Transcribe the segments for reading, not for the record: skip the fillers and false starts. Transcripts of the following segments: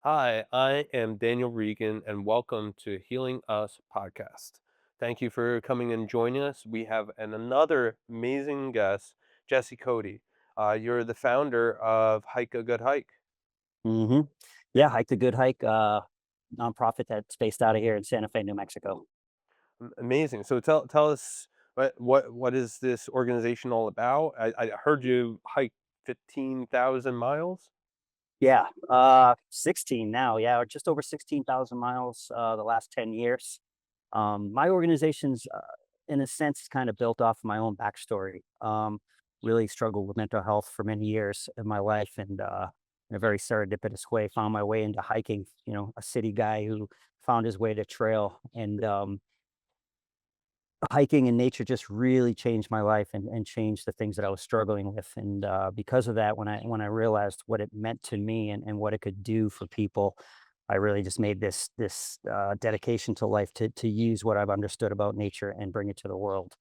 Hi, I am Daniel Regan, and welcome to Healing Us podcast. Thank you for coming and joining us. We have another amazing guest, Jesse Cody. You're the founder of Hike a Good Hike. hmm Yeah, Hike the Good Hike, nonprofit that's based out of here in Santa Fe, New Mexico. Amazing. So tell us what is this organization all about? I heard you hike 15,000 miles. Yeah, 16 now. Yeah, or just over 16,000 miles the last 10 years. My organization's, in a sense, kind of built off of my own backstory. Really struggled with mental health for many years in my life, and in a very serendipitous way, found my way into hiking. A city guy who found his way to trail, and hiking in nature just really changed my life and changed the things that I was struggling with. And because of that, when I realized what it meant to me and what it could do for people, I really just made this dedication to life to use what I've understood about nature and bring it to the world.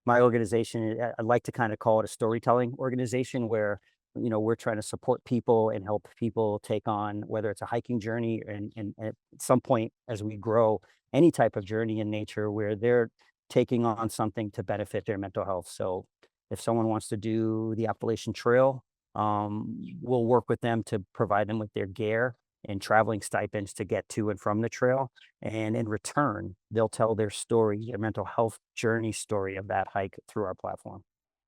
My organization, I like to kind of call it a storytelling organization where we're trying to support people and help people take on whether it's a hiking journey and at some point as we grow any type of journey in nature where they're taking on something to benefit their mental health. So if someone wants to do the Appalachian Trail, we'll work with them to provide them with their gear and traveling stipends to get to and from the trail. And in return, they'll tell their story, their mental health journey story of that hike through our platform.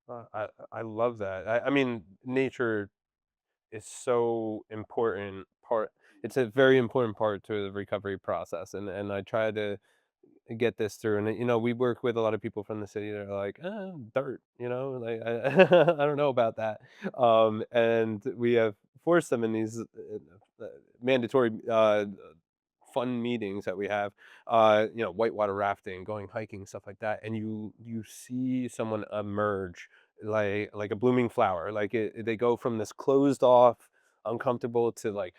I love that. I mean, nature is so important part. It's a very important part to the recovery process, and I try to get this through. And we work with a lot of people from the city that are like, dirt, like I don't know about that. And we have forced them in these mandatory fun meetings that we have, whitewater rafting, going hiking, stuff like that, and you see someone emerge like a blooming flower. Like they go from this closed off, uncomfortable to like,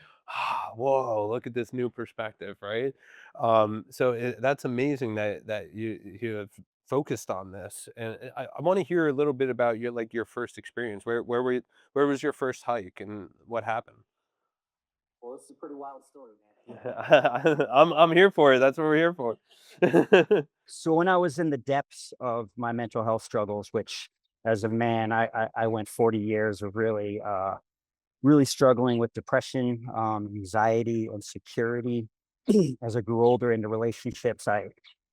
whoa, look at this new perspective, right? So that's amazing that you have focused on this, and I want to hear a little bit about your first experience. Where was your first hike, and what happened? Well, it's a pretty wild story, man. I'm here for it. That's what we're here for. So when I was in the depths of my mental health struggles, which as a man, I went 40 years of really struggling with depression, anxiety, insecurity. As I grew older into relationships, I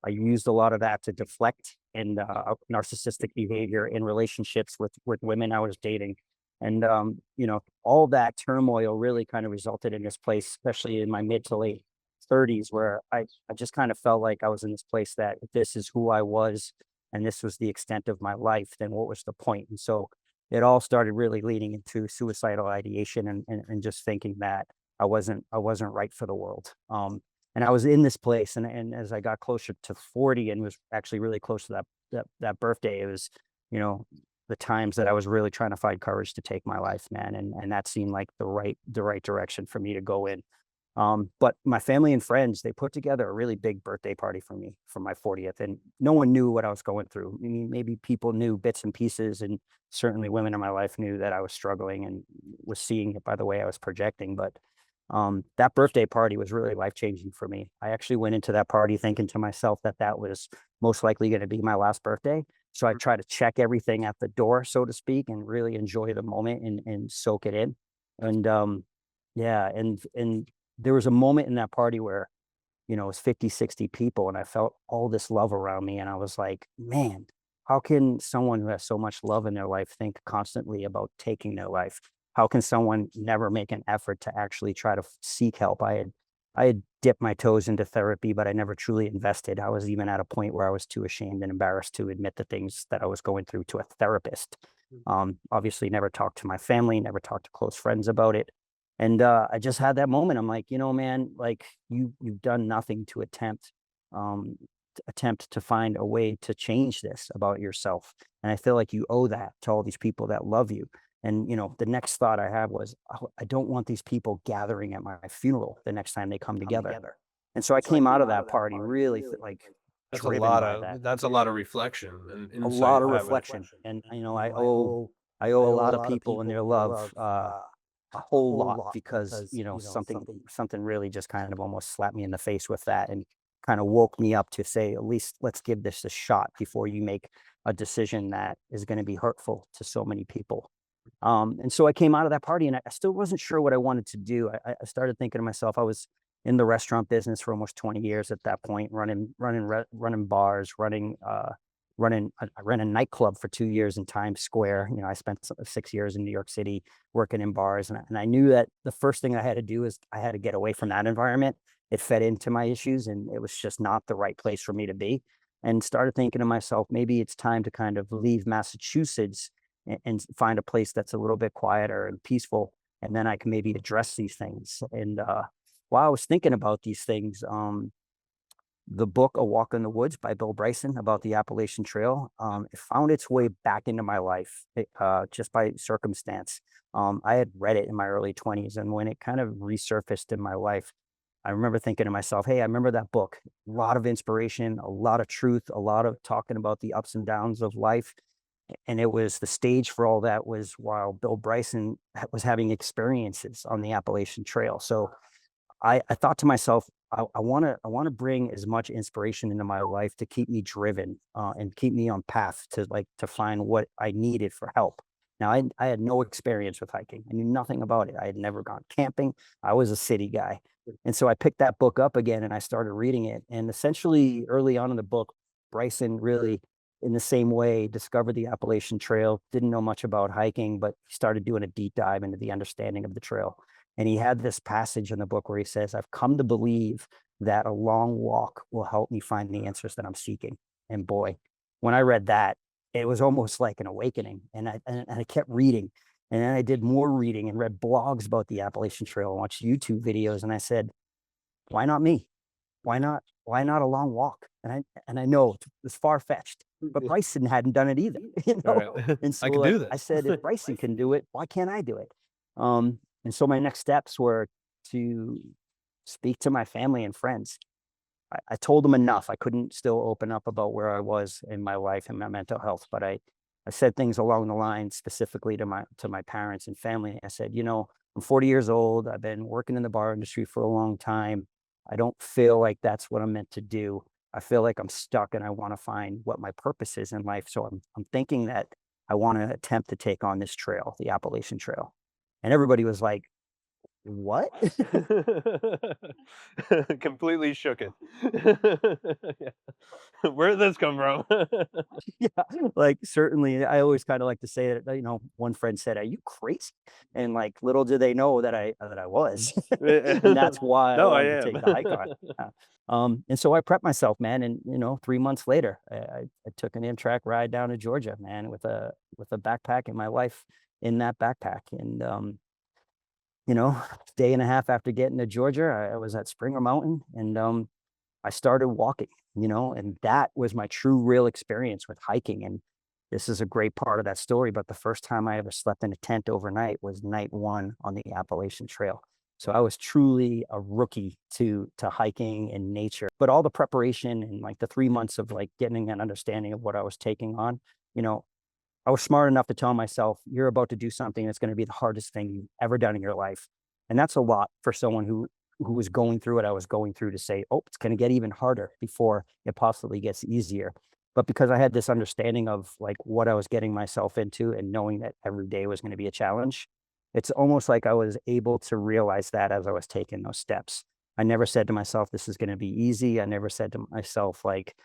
used a lot of that to deflect and narcissistic behavior in relationships with women I was dating. And all that turmoil really kind of resulted in this place, especially in my mid to late 30s, where I just kind of felt like I was in this place that if this is who I was and this was the extent of my life, then what was the point? And so it all started really leading into suicidal ideation and just thinking that I wasn't right for the world. And I was in this place, and as I got closer to 40 and was actually really close to that birthday, it was, you know, the times that I was really trying to find courage to take my life, man. And that seemed like the right direction for me to go in. But my family and friends, they put together a really big birthday party for me for my 40th, and no one knew what I was going through. I mean, maybe people knew bits and pieces, and certainly women in my life knew that I was struggling and was seeing it by the way I was projecting. But that birthday party was really life changing for me. I actually went into that party thinking to myself that that was most likely going to be my last birthday. So I try to check everything at the door, so to speak, and really enjoy the moment and soak it in. And yeah, and there was a moment in that party where, it was 50, 60 people, and I felt all this love around me. And I was like, man, how can someone who has so much love in their life think constantly about taking their life? How can someone never make an effort to actually try to seek help? I had dipped my toes into therapy, but I never truly invested. I was even at a point where I was too ashamed and embarrassed to admit the things that I was going through to a therapist. Obviously, never talked to my family, never talked to close friends about it. And I just had that moment. I'm like, man, like you've done nothing to um, attempt to find a way to change this about yourself. And I feel like you owe that to all these people that love you. And the next thought I had was, "Oh, I don't want these people gathering at my funeral the next time they come together." And so I came out of that party really like That's a driven lot by of that. that's a lot of reflection and A insight, lot of I would. reflection. And I owe a lot of people and their love. a whole lot because, something really just kind of almost slapped me in the face with that and kind of woke me up to say, at least let's give this a shot before you make a decision that is going to be hurtful to so many people. And so I came out of that party and I still wasn't sure what I wanted to do. I started thinking to myself, I was in the restaurant business for almost 20 years at that point, running bars, I ran a nightclub for 2 years in Times Square. I spent 6 years in New York City working in bars, and I knew that the first thing I had to do is I had to get away from that environment. It fed into my issues, and it was just not the right place for me to be. And started thinking to myself, maybe it's time to kind of leave Massachusetts and find a place that's a little bit quieter and peaceful, and then I can maybe address these things. And while I was thinking about these things, the book A Walk in the Woods by Bill Bryson about the Appalachian Trail, it found its way back into my life just by circumstance. I had read it in my early 20s, and when it kind of resurfaced in my life, I remember thinking to myself, hey, I remember that book. A lot of inspiration, a lot of truth, a lot of talking about the ups and downs of life. And it was the stage for all that was while Bill Bryson was having experiences on the Appalachian Trail. So I thought to myself, I wanna bring as much inspiration into my life to keep me driven, and keep me on path to, like, to find what I needed for help. Now, I had no experience with hiking. I knew nothing about it. I had never gone camping. I was a city guy. And so I picked that book up again and I started reading it. And essentially, early on in the book, Bryson really, in the same way, discovered the Appalachian Trail, didn't know much about hiking, but he started doing a deep dive into the understanding of the trail. And he had this passage in the book where he says, I've come to believe that a long walk will help me find the answers that I'm seeking. And boy, when I read that, it was almost like an awakening. And I kept reading. And then I did more reading and read blogs about the Appalachian Trail and watched YouTube videos. And I said, why not me? Why not a long walk? And I know it's far fetched, but Bryson hadn't done it either, you know. Right. And I so could do I this. said, if Bryson can do it, why can't I do it? And so my next steps were to speak to my family and friends. I told them enough. I couldn't still open up about where I was in my life and my mental health, but I said things along the line specifically to my parents and family. I said, I'm 40 years old. I've been working in the bar industry for a long time. I don't feel like that's what I'm meant to do. I feel like I'm stuck and I want to find what my purpose is in life. So I'm thinking that I want to attempt to take on this trail, the Appalachian Trail. And everybody was like, what? Completely shook it. Yeah. Where did this come from? Yeah, like, certainly, I always kinda like to say that, one friend said, "Are you crazy?" And, like, little did they know that I was, and that's why I No, I wanted to am. take the hike on. Yeah, and so I prepped myself, man, and, 3 months later, I took an Amtrak ride down to Georgia, man, with a backpack and my life in that backpack, and, you know, day and a half after getting to Georgia, I was at Springer Mountain, and, I started walking, and that was my true real experience with hiking. And this is a great part of that story. But the first time I ever slept in a tent overnight was night one on the Appalachian Trail. So I was truly a rookie to hiking and nature. But all the preparation and like the 3 months of like getting an understanding of what I was taking on, you know, I was smart enough to tell myself, you're about to do something that's going to be the hardest thing you've ever done in your life. And that's a lot for someone who was going through what I was going through to say, oh, it's going to get even harder before it possibly gets easier. But because I had this understanding of like what I was getting myself into and knowing that every day was going to be a challenge, it's almost like I was able to realize that as I was taking those steps. I never said to myself, this is going to be easy. I never said to myself, like,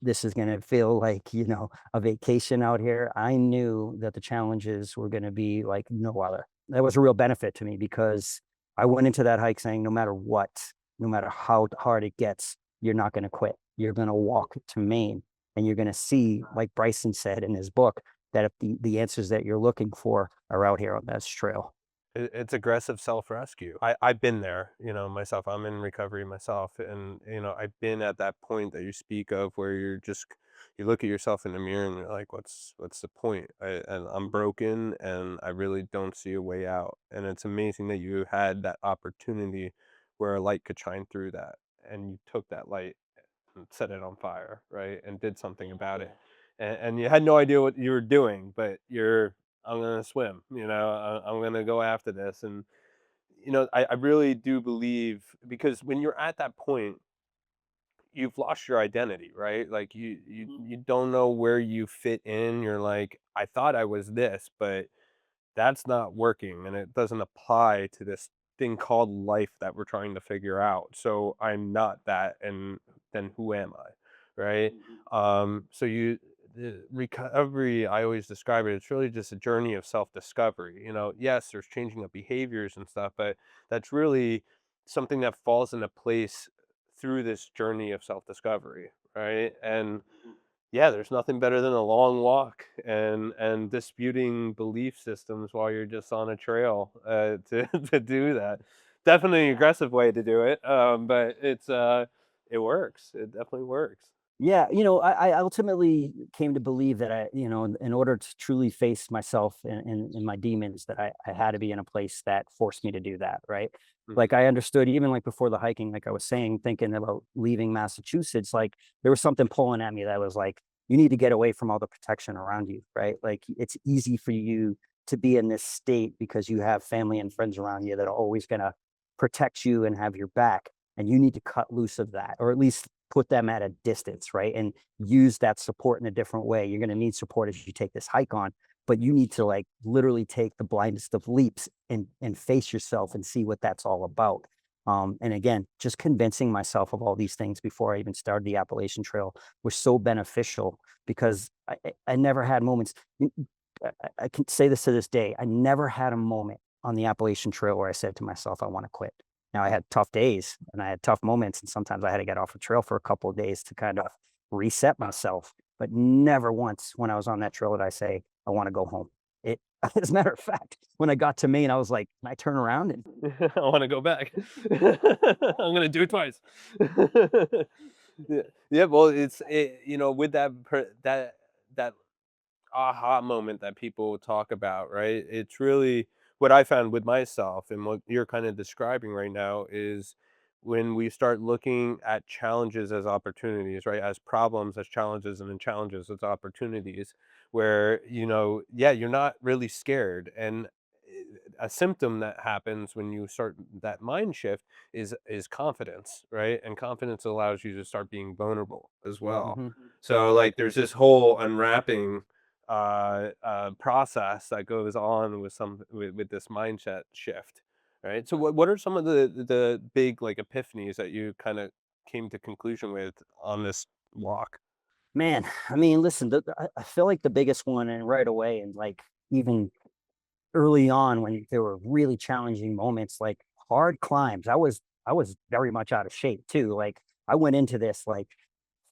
this is going to feel like, a vacation out here. I knew that the challenges were going to be like no other. That was a real benefit to me because I went into that hike saying, no matter what, no matter how hard it gets, you're not going to quit. You're going to walk to Maine and you're going to see, like Bryson said in his book, that if the answers that you're looking for are out here on this trail. It's aggressive self-rescue. I've been there, myself. I'm in recovery myself, and, I've been at that point that you speak of where you look at yourself in the mirror and you're like, "What's the point? And I'm broken, and I really don't see a way out." And it's amazing that you had that opportunity where a light could shine through that, and you took that light and set it on fire, right? And did something about it. And you had no idea what you were doing, but I'm gonna swim, I'm gonna go after this. And, I really do believe, because when you're at that point, you've lost your identity, right? Like you don't know where you fit in. You're like, I thought I was this, but that's not working, and it doesn't apply to this thing called life that we're trying to figure out. So I'm not that, and then who am I, right? So the recovery, I always describe it. It's really just a journey of self-discovery. Yes, there's changing of behaviors and stuff, but that's really something that falls into place through this journey of self-discovery, right? And yeah, there's nothing better than a long walk and disputing belief systems while you're just on a trail, to to do that. Definitely an aggressive way to do it, but it works. It definitely works. Yeah, I ultimately came to believe that in order to truly face myself and my demons, that I had to be in a place that forced me to do that, right? Mhm. Like I understood even like before the hiking, like I was saying, thinking about leaving Massachusetts, like there was something pulling at me that was like, you need to get away from all the protection around you, right? Like it's easy for you to be in this state because you have family and friends around you that are always gonna protect you and have your back. And you need to cut loose of that, or at least put them at a distance, right? And use that support in a different way. You're going to need support as you take this hike on, but you need to like literally take the blindest of leaps and face yourself and see what that's all about. And again, just convincing myself of all these things before I even started the Appalachian Trail was so beneficial because I never had moments. I can say this to this day. I never had a moment on the Appalachian Trail where I said to myself, I want to quit. Now I had tough days and I had tough moments, and sometimes I had to get off the trail for a couple of days to kind of reset myself. But never once when I was on that trail did I say, I want to go home. It, as a matter of fact, when I got to Maine, I was like, can I turn around? And I wanna go back. I'm gonna do it twice. Yeah. Yeah, well, with that aha moment that people talk about, right? It's really what I found with myself, and what you're kind of describing right now is when we start looking at challenges as opportunities, right? As problems, as challenges, and then challenges as opportunities, where, yeah, you're not really scared. And a symptom that happens when you start that mind shift is confidence, right? And confidence allows you to start being vulnerable as well. mhm. So like there's this whole unwrapping process that goes on with with this mindset shift, right? So what are some of the big like epiphanies that you kind of came to conclusion with on this walk? Man, I mean, listen, I feel like the biggest one, and right away, and like even early on when there were really challenging moments, like hard climbs. I was very much out of shape too. Like I went into this like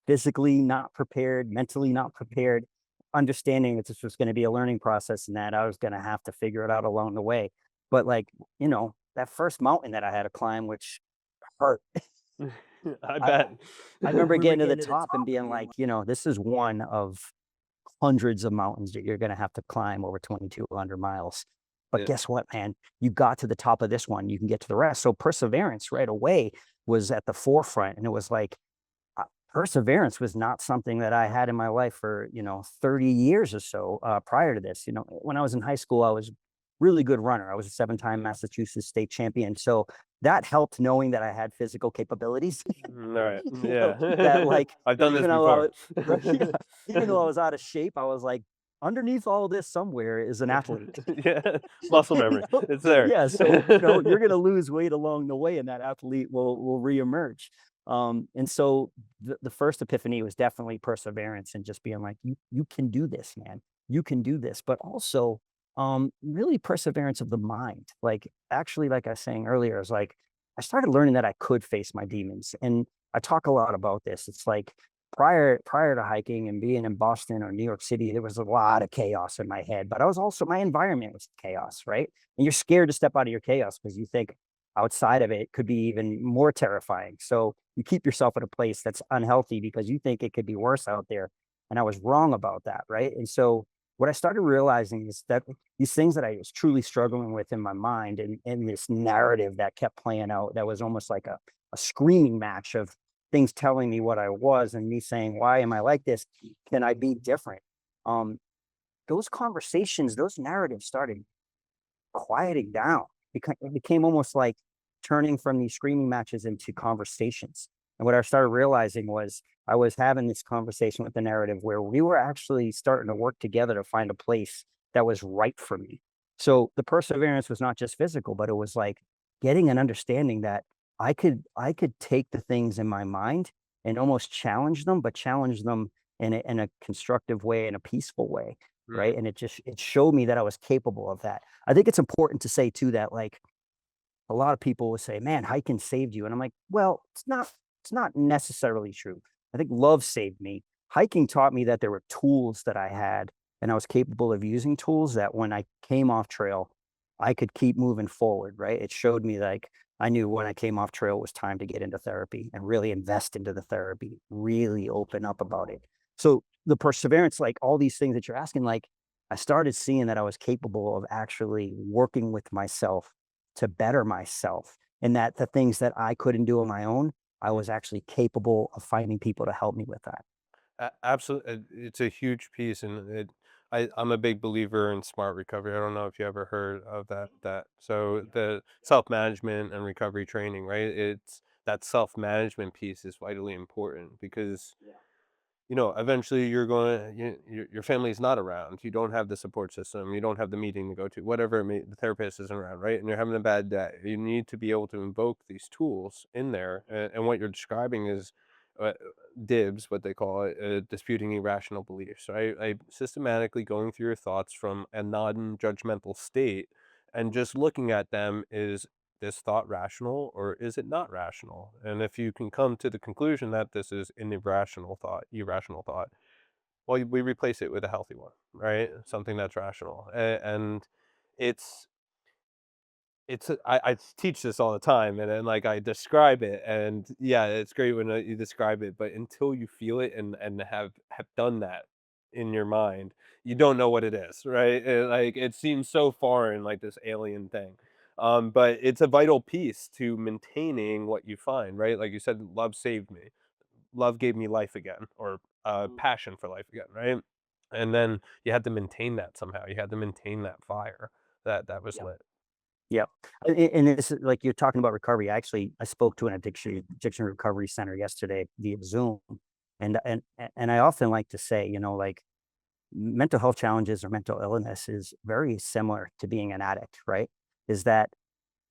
physically not prepared, mentally not prepared, understanding that this was going to be a learning process and that I was going to have to figure it out along the way. But like, that first mountain that I had to climb, which hurt. I I bet. I remember getting to the top and being like, this is one of hundreds of mountains that you're gonna have to climb over 2,200 miles. But Yeah. guess what, man? You got to the top of this one, you can get to the rest. So perseverance right away was at the forefront, and it was like, perseverance was not something that I had in my life for, 30 years or so, prior to this. When I was in high school, I was a really good runner. I was a seven-time Massachusetts state champion. So that helped knowing that I had physical capabilities, Alright, that yeah. like, I've done this even though I before. was, right, yeah, even though I was out of shape, I was like, underneath all this somewhere is an athlete. Yeah, muscle You memory, know? it's there. Yeah, so, you're gonna lose weight along the way, and that athlete will reemerge. And so the first epiphany was definitely perseverance and just being like, you can do this, man. You can do this. But also, really perseverance of the mind. Like actually, like I was saying earlier, is like I started learning that I could face my demons. And I talk a lot about this. It's like prior to hiking and being in Boston or New York City, there was a lot of chaos in my head, but I was also my environment was chaos, right? And you're scared to step out of your chaos because you think outside of it could be even more terrifying. So you keep yourself at a place that's unhealthy because you think it could be worse out there. And I was wrong about that, right? And so what I started realizing is that these things that I was truly struggling with in my mind, and this narrative that kept playing out that was almost like a screaming match of things telling me what I was and me saying, why am I like this? Can I be different? Um, those conversations, those narratives started quieting down. It became almost like turning from these screaming matches into conversations. And what I started realizing was I was having this conversation with the narrative where we were actually starting to work together to find a place that was right for me. So the perseverance was not just physical, but it was like getting an understanding that I could take the things in my mind and almost challenge them, but challenge them in a constructive way, in a peaceful way. Mm, Right. And it showed me that I was capable of that. I think it's important to say too that like a lot of people will say, "Man, hiking saved you." And I'm like, "Well, it's not necessarily true. I think love saved me. Hiking taught me that there were tools that I had and I was capable of using tools that when I came off trail, I could keep moving forward, right? It showed me like I knew when I came off trail it was time to get into therapy and really invest into the therapy, really open up about it. So the perseverance, like all these things that you're asking, like I started seeing that I was capable of actually working with myself to better myself, and that the things that I couldn't do on my own, I mm. was actually capable of finding people to help me with that. Absolutely, it's a huge piece, and I'm a big believer in smart recovery. I don't know if you ever heard of that. So Yeah, the self-management and recovery training, right? It's that self-management piece is vitally important because yeah, eventually you're going your family is not around. You don't have the support system. You don't have the meeting to go to. Whatever the therapist isn't around, right? And you're having a bad day. You need to be able to invoke these tools in there. And what you're describing is uh, dibs, what they call it, disputing irrational beliefs, right? Like systematically going through your thoughts from a non-judgmental state and just looking at them is this thought rational or is it not rational? And if you can come to the conclusion that this is an irrational thought, well, we replace it with a healthy one, right? Something that's rational. And it's I teach this all the time, and then like I describe it, and yeah, it's great when you describe it, but until you feel it and have done that in your mind, you don't know what it is, right? Like it seems so foreign, like this alien thing. But it's a vital piece to maintaining what you find, right? Like you said, love saved me. Love gave me life again, or mhm, passion for life again, right? And then you had to maintain that somehow. You had to maintain that fire that was yeah, lit. yeah. And it's like you're talking about recovery. I spoke to an addiction recovery center yesterday via Zoom, and I often like to say, like mental health challenges or mental illness is very similar to being an addict, right? Is that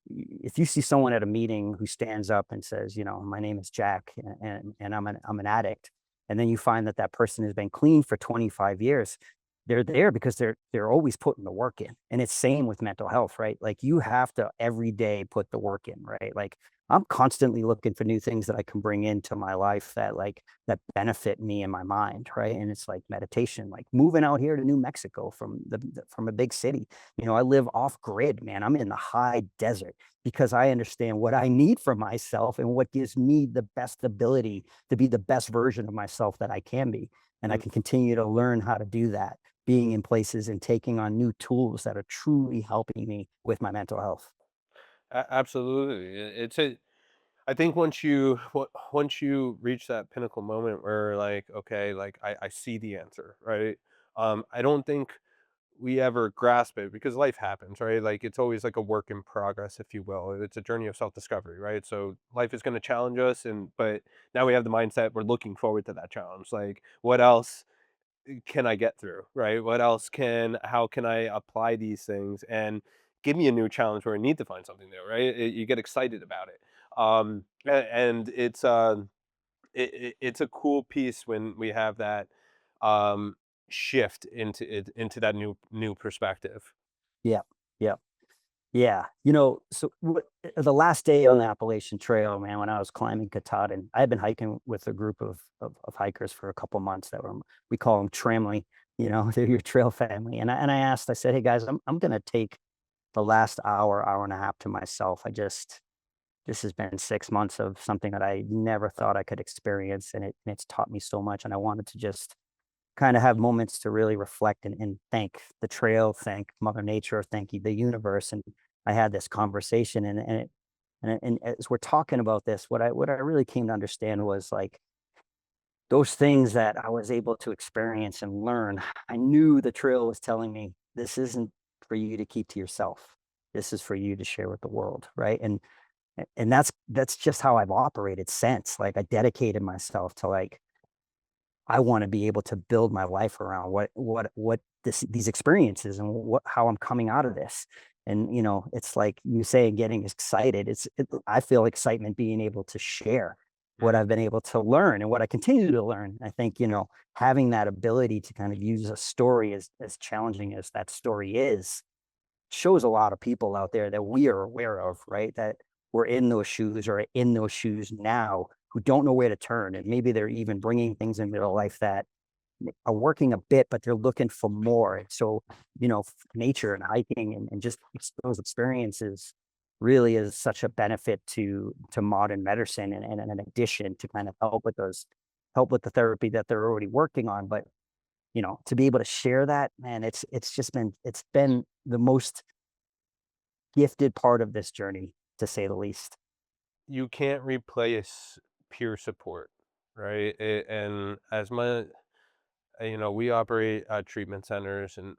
if you see someone at a meeting who stands up and says, my name is Jack and I'm an addict, and then you find that that person has been clean for 25 years, they're there because they're always putting the work in. And it's same with mental health, right? Like you have to every day put the work in, right? Like I'm constantly looking for new things that I can bring into my life that benefit me and my mind, right? And it's like meditation, like moving out here to New Mexico from a big city. I live off grid, man. I'm in the high desert because I understand what I need for myself and what gives me the best ability to be the best version of myself that I can be. And I Mm. can continue to learn how to do that, being in places and taking on new tools that are truly helping me with my mental health. Absolutely. I think once you reach that pinnacle moment where like, okay, like I see the answer, right? I don't think we ever grasp it because life happens, right? Like it's always like a work in progress, if you will. It's a journey of self-discovery, right? So life is going to challenge us, and but now we have the mindset we're looking forward to that challenge. Like what else can I get through, right? How can I apply these things and give me a new challenge where I need to find something new, right? You get excited about it. And it's a cool piece when we have that um, shift into that new perspective. Yeah. Yeah. Yeah. The last day on the Appalachian Trail, man, when I was climbing Katahdin, I had been hiking with a group of hikers for a couple months we call them tramley, they're your trail family. I said, hey guys, I'm going to take the last hour and a half to myself. This has been 6 months of something that I never thought I could experience. And it's taught me so much. And I wanted to just kind of have moments to really reflect and thank the trail, thank Mother Nature, thank the universe. And I had this conversation, and as we're talking about this, what I really came to understand was like those things that I was able to experience and learn, I knew the trail was telling me this isn't for you to keep to yourself. This is for you to share with the world, right? And that's just how I've operated since. Like I dedicated myself to like I want to be able to build my life around what these experiences and what how I'm coming out of this. And you know, it's like you say, getting excited. I feel excitement being able to share what Mm. I've been able to learn and what I continue to learn. I think, you know, having that ability to kind of use a story as challenging as that story is, shows a lot of people out there that we are aware of, right? That we're in those shoes or in those shoes now who don't know where to turn. And maybe they're even bringing things into their life that are working a bit, but they're looking for more. And so, you know, nature and hiking and just those experiences really is such a benefit to modern medicine and an addition to kind of help with the therapy that they're already working on. But you know, to be able to share that, man, it's been the most gifted part of this journey, to say the least. You can't replace peer support, right? And as my you know, we operate treatment centers, and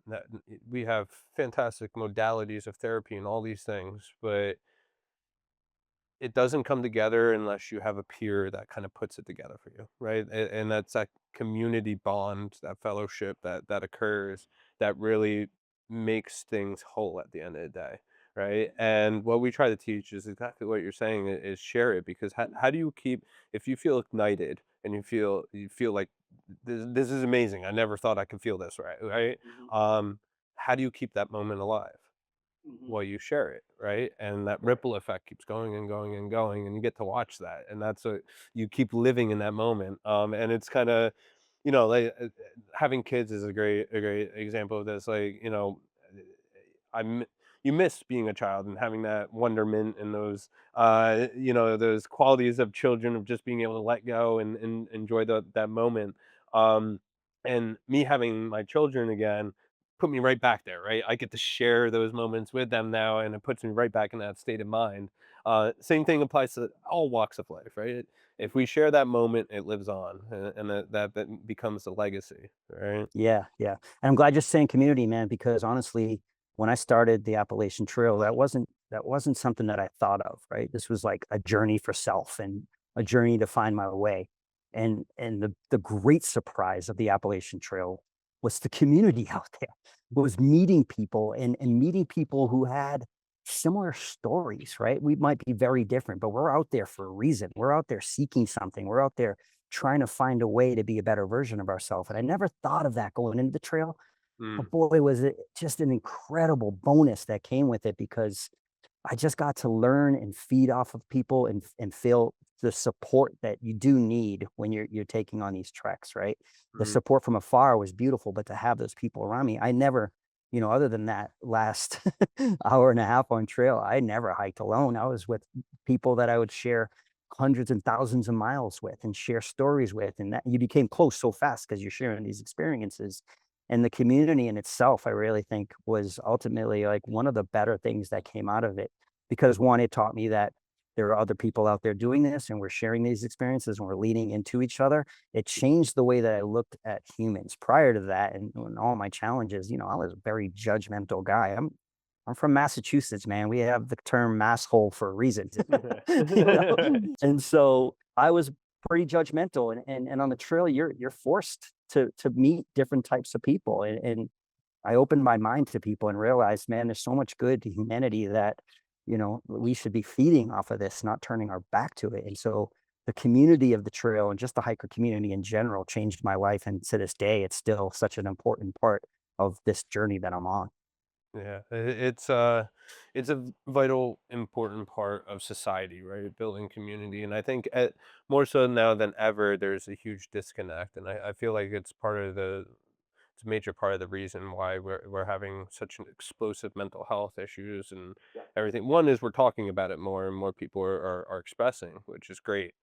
we have fantastic modalities of therapy and all these things, but it doesn't come together unless you have a peer that kind of puts it together for you, right? And that's that community bond, that fellowship that occurs that really makes things whole at the end of the day, right? And what we try to teach is exactly what you're saying is share it, because how do you keep, if you feel ignited and you feel like this is amazing. I never thought I could feel this, right? Mhm, How do you keep that moment alive? mhm. Well, you share it, right? And that Right. ripple effect keeps going and going and going, and you get to watch that, and that's a you keep living in that moment, and it's kinda, you know, like, having kids is a great example of this, like, you know, I m you miss being a child and having that wonderment and those, you know, those qualities of children of just being able to let go and enjoy that moment, um, and me having my children again put me right back there, right? I get to share those moments with them now, and it puts me right back in that state of mind. Same thing applies to all walks of life, right? If we share that moment, it lives on, and that becomes a legacy, right? Yeah, yeah. And I'm glad you're saying community, man, because honestly, when I started the Appalachian Trail, that wasn't something that I thought of, right? This was like a journey for self and a journey to find my way. And the great surprise of the Appalachian Trail was the community out there, was meeting people and meeting people who had similar stories, right? We might be very different, but we're out there for a reason. We're out there seeking something. We're out there trying to find a way to be a better version of ourselves. And I never thought of that going into the trail. Mm, But boy, was it just an incredible bonus that came with it because I just got to learn and feed off of people and feel the support that you do need when you're taking on these treks, right? The mm, support from afar was beautiful, but to have those people around me, I never, you know, other than that last hour and a half on trail, I never hiked alone. I was with people that I would share hundreds and thousands of miles with and share stories with, and that you became close so fast because you're sharing these experiences. And the community in itself, I really think was ultimately like one of the better things that came out of it. Because one, it taught me that there are other people out there doing this and we're sharing these experiences and we're leaning into each other. It changed the way that I looked at humans. Prior to that and all my challenges, you know, I was a very judgmental guy. I'm from Massachusetts, man. We have the term masshole for a reason. You know? And so I was pretty judgmental and on the trail you're forced to meet different types of people and I opened my mind to people and realized, man, there's so much good to humanity that, you know, we should be feeding off of this, not turning our back to it. And so the community of the trail and just the hiker community in general changed my life. And to this day, it's still such an important part of this journey that I'm on. yeah, it's a vital, important part of society, right? Building community, and I think more so now than ever, there's a huge disconnect, and I feel like it's a major part of the reason why we're having such an explosive mental health issues and Yeah, everything. One is we're talking about it more and more people are expressing, which is great.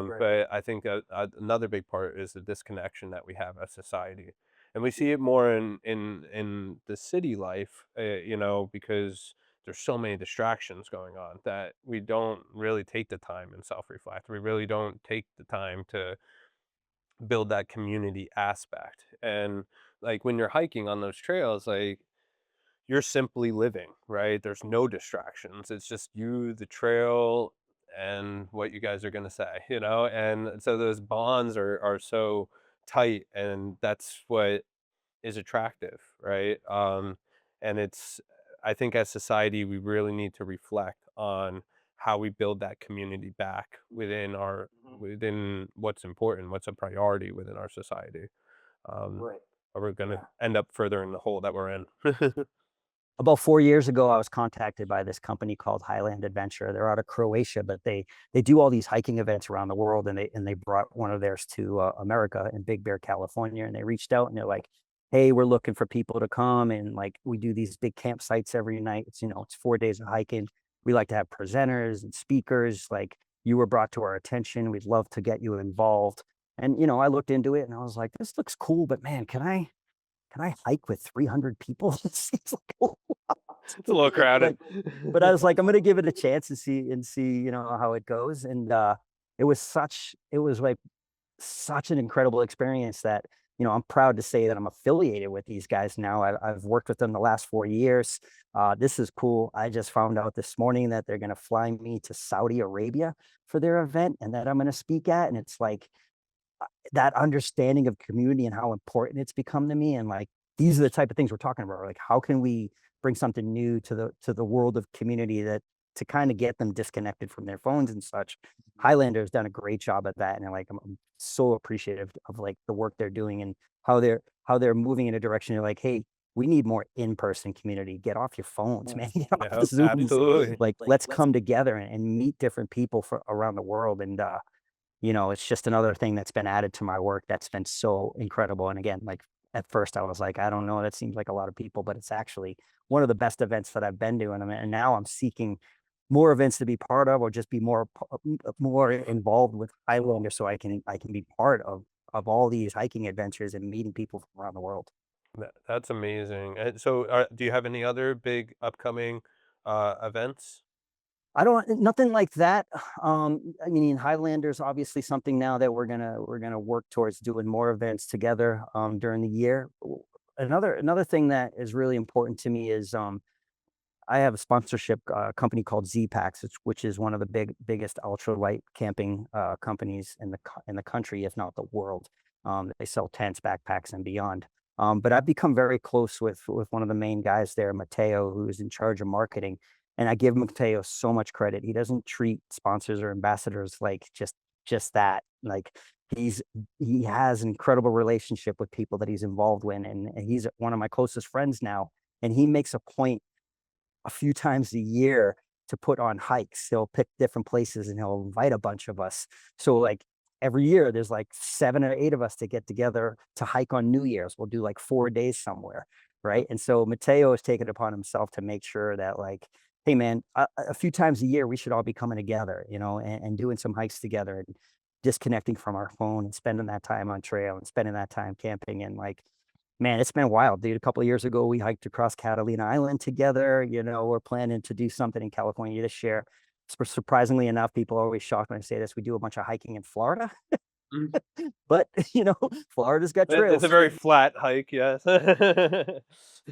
right. But I think another big part is the disconnection that we have as society, and we Yeah. see it more in the city life, you know, because there's so many distractions going on that we don't really take the time and self reflect. We really don't take the time to build that community aspect. And like when you're hiking on those trails, like you're simply living, right? There's no distractions. It's just you, the trail, and what you guys are gonna say, you know? And so those bonds are so tight, and that's what is attractive, right? And it's I think as society, we really need to reflect on how we build that community back Mhm. within what's important, what's a priority within our society. Um, Right. or we're gonna Yeah. end up further in the hole that we're in. About 4 years ago, I was contacted by this company called Highland Adventure. They're out of Croatia, but they do all these hiking events around the world, and they brought one of theirs to, America in Big Bear, California, and they reached out and they're like, "Hey, we're looking for people to come, and, like, we do these big campsites every night. It's, it's 4 days of hiking. We like to have presenters and speakers, like, you were brought to our attention. We'd love to get you involved." And, I looked into it and I was like, "This looks cool, but man, can I hike with 300 people?" It seems like a lot. It's a little crowded. But but I was like, "I'm gonna give it a chance and see, how it goes." And, it was, like, such an incredible experience that, I'm proud to say that I'm affiliated with these guys now. I've worked with them the last 4 years. This is cool. I just found out this morning that they're gonna fly me to Saudi Arabia for their event and that I'm gonna speak at, and it's like, that understanding of community and how important it's become to me, and like these are the type of things we're talking about, like how can we bring something new to the world of community, that to kind of get them disconnected from their phones and such. Highlander has done a great job at that, and like I'm so appreciative of like the work they're doing and how they're moving in a direction. You're like, hey, we need more in-person community. Get off your phones, man. Get off the Yep, Zooms. absolutely. Like, let's come together and meet different people for around the world. And it's just another thing that's been added to my work that's been so incredible. And again, like at first I was like, I don't know, that seems like a lot of people, but it's actually one of the best events that I've been to. And now I'm seeking more events to be part of, or just be more involved with Highlander, so I can be part of all these hiking adventures and meeting people from around the world. That's amazing. And so, do you have any other big upcoming events? I don't nothing like that. I mean, Highlander's obviously something now that we're gonna work towards doing more events together during the year. Another thing that is really important to me is I have a sponsorship company called Z-Packs, which is one of the biggest ultralight camping companies in the country, if not the world. They sell tents, backpacks, and beyond. But I've become very close with one of the main guys there, Mateo, who is in charge of marketing. And I give Mateo so much credit. He doesn't treat sponsors or ambassadors like just that. Like he's he has an incredible relationship with people that he's involved with, and he's one of my closest friends now. And he makes a point a few times a year to put on hikes. He'll pick different places and he'll invite a bunch of us. So like every year there's like 7 or 8 of us to get together to hike on New Year's. We'll do like 4 days somewhere, right? And so Mateo has taken it upon himself to make sure that like, hey man, a few times a year we should all be coming together, and doing some hikes together and disconnecting from our phone and spending that time on trail and spending that time camping. And like, man, it's been wild, dude. A couple of years ago, we hiked across Catalina Island together. We're planning to do something in California this year. Surprisingly enough, people are always shocked when I say this. We do a bunch of hiking in Florida, Mhm. but Florida's got It's a trails. very flat hike, yes.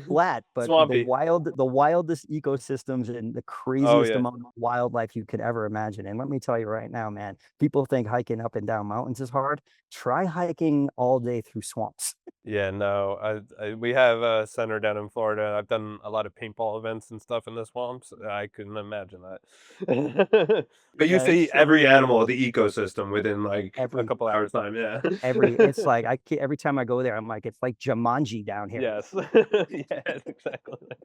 Flat, but Swampy. the wildest ecosystems and the Oh craziest yeah, amount of wildlife you could ever imagine. And let me tell you right now, man, people think hiking up and down mountains is hard. Try hiking all day through swamps. yeah. No, we have a center down in Florida. I've done a lot of paintball events and stuff in the swamps. I couldn't imagine that. But you Yeah, see it's every animal, the ecosystem within like a every couple hours time. Yeah. it's like every time I go there, I'm like, it's like Jumanji down here. Yes. Yeah, it's exactly like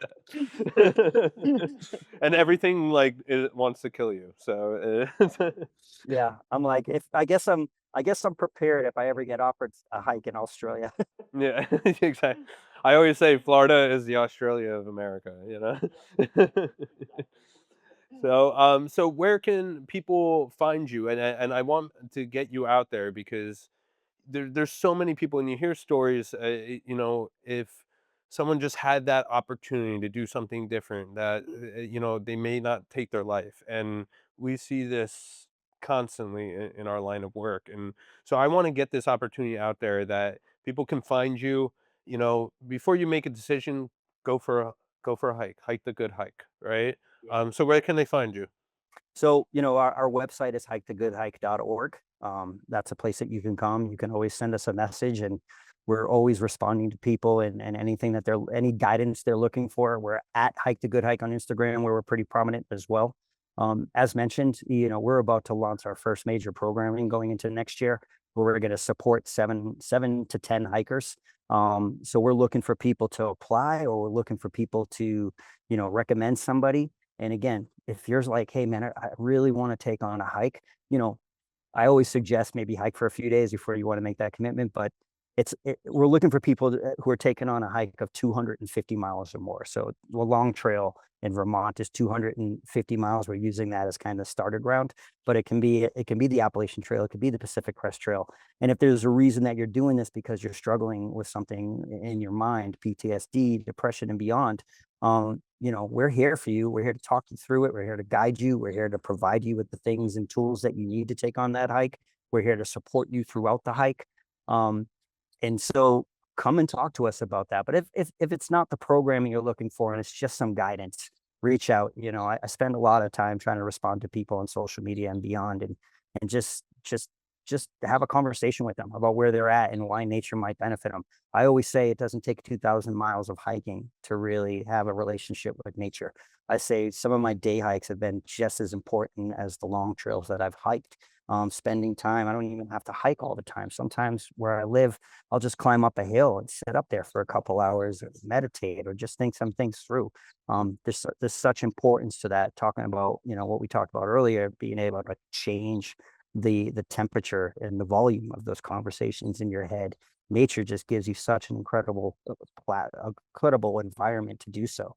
that. And everything, like, it wants to kill you, so, Yeah, I'm like, if I guess I'm prepared if I ever get offered a hike in Australia. yeah, exactly. I always say Florida is the Australia of America, you know? So where can people find you? And I want to get you out there because there's so many people, and you hear stories, if someone just had that opportunity to do something different, that they may not take their life, and we see this constantly in our line of work. And so I want to get this opportunity out there that people can find you, before you make a decision, go for a go for a hike the good hike, right? So where can they find you? So, our website is hiketogoodhike.org. That's a place that you can come. You can always send us a message, and we're always responding to people and anything that any guidance they're looking for. We're at Hike the Good Hike on Instagram, where we're pretty prominent as well. As mentioned, we're about to launch our first major programming going into next year, where we're going to support seven to 10 hikers. So we're looking for people to apply, or we're looking for people to, recommend somebody. And again, if you're like, hey man, I really want to take on a hike, you know, I always suggest maybe hike for a few days before you want to make that commitment. But we're looking for people who are taking on a hike of 250 miles or more. So the long trail in Vermont is 250 miles. We're using that as kind of starter ground, but it can be the Appalachian Trail, it could be the Pacific Crest Trail. And if there's a reason that you're doing this because you're struggling with something in your mind, PTSD, depression, and beyond, we're here for you. We're here to talk you through it. We're here to guide you. We're here to provide you with the things and tools that you need to take on that hike. We're here to support you throughout the hike. Um, and so come and talk to us about that. But if it's not the programming you're looking for and it's just some guidance, reach out. I spend a lot of time trying to respond to people on social media and beyond, and just have a conversation with them about where they're at and why nature might benefit them. I always say it doesn't take 2,000 miles of hiking to really have a relationship with nature. I say some of my day hikes have been just as important as the long trails that I've hiked. Spending time, I don't even have to hike all the time. Sometimes where I live, I'll just climb up a hill and sit up there for a couple hours, or meditate, or just think some things through. There's such importance to that. Talking about what we talked about earlier, being able to change the temperature and the volume of those conversations in your head. Nature just gives you such an incredible environment to do so.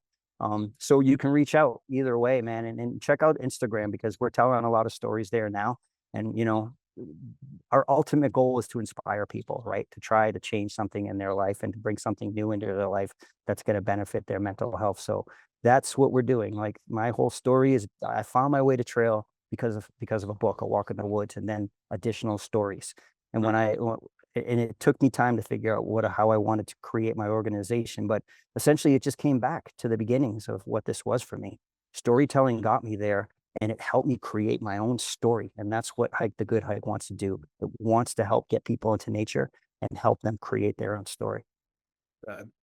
So you can reach out either way, man, and check out Instagram, because we're telling a lot of stories there now. And our ultimate goal is to inspire people, right? To try to change something in their life and to bring something new into their life that's going to benefit their mental health. So that's what we're doing. Like, my whole story is I found my way to trail because of a book, A Walk in the Woods, and then additional stories. And it took me time to figure out how I wanted to create my organization, but essentially it just came back to the beginnings of what this was for me. Storytelling got me there, and it helped me create my own story. And that's what Hike the Good Hike wants to do. It wants to help get people into nature and help them create their own story.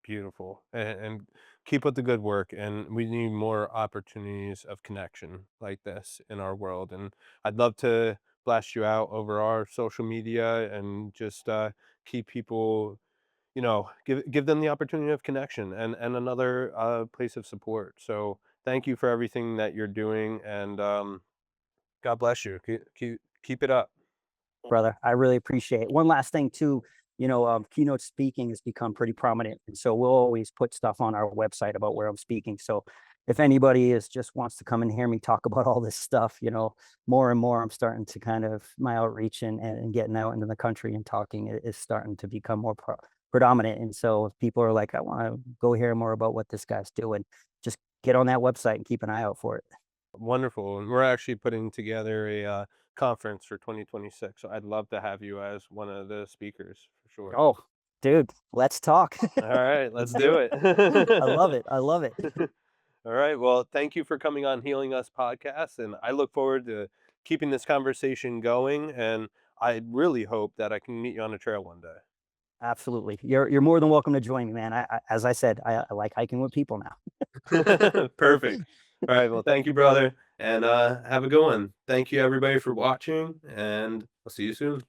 Beautiful, and keep up the good work. And we need more opportunities of connection like this in our world. And I'd love to blast you out over our social media and just keep people, give them the opportunity of connection and another place of support. So thank you for everything that you're doing, and God bless you. Keep it up. Brother, I really appreciate it. One last thing too, keynote speaking has become pretty prominent, and so we'll always put stuff on our website about where I'm speaking. So if anybody is just wants to come and hear me talk about all this stuff, more and more I'm starting to kind of my outreach and getting out into the country and talking is starting to become more predominant. And so if people are like, I want to go hear more about what this guy's doing, just get on that website and keep an eye out for it. Wonderful, and we're actually putting together a, conference for 2026, so I'd love to have you as one of the speakers for sure. Oh, dude, let's talk. Alright, let's Let's do do it. it. I love it. I love it. Alright, well, thank you for coming on Healing Us podcast, and I look forward to keeping this conversation going, and I really hope that I can meet you on a trail one Absolutely. You're more than welcome to join me, man. As I said, I like hiking with people now. day. Perfect. Alright, well, thank Thank you, you, brother. brother, and, have a good one. Thank you, everybody, for watching, and I'll see you soon.